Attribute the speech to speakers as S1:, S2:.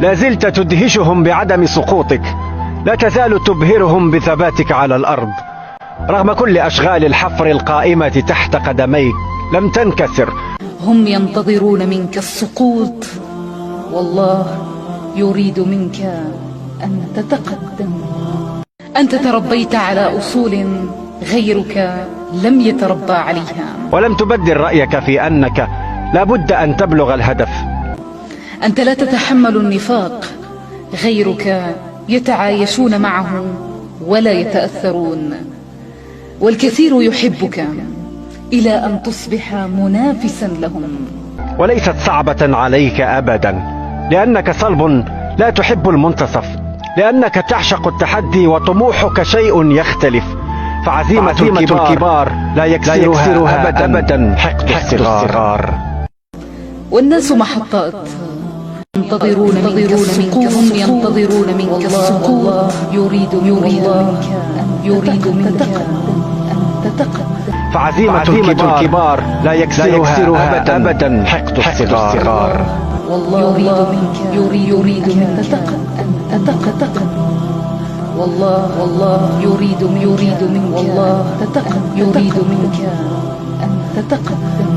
S1: لا زلت تدهشهم بعدم سقوطك، لا تزال تبهرهم بثباتك على الأرض. رغم كل أشغال الحفر القائمة تحت قدميك لم تنكسر.
S2: هم ينتظرون منك السقوط، والله يريد منك أن تتقدم. أنت تربيت على أصول غيرك لم يتربى عليها،
S1: ولم تبدل رأيك في أنك لا بد أن تبلغ الهدف.
S2: أنت لا تتحمل النفاق، غيرك يتعايشون معه ولا يتأثرون، والكثير يحبك إلى أن تصبح منافسا لهم.
S1: وليست صعبة عليك أبدا، لأنك صلب لا تحب المنتصف، لأنك تعشق التحدي وطموحك شيء يختلف. فعزيمة الكبار لا يكسرها أبدا حقد الصغار.
S2: والناس محطات ينتظرون منك السقوط، هم ينتظرون منك السقوط، يريد منك أن تتقدم.
S1: فعزيمة الكبار لا يكسرها أبدا حقد الصغار.
S2: والله يريد منك أن تتقدم. والله يريد منك أن تتقدم.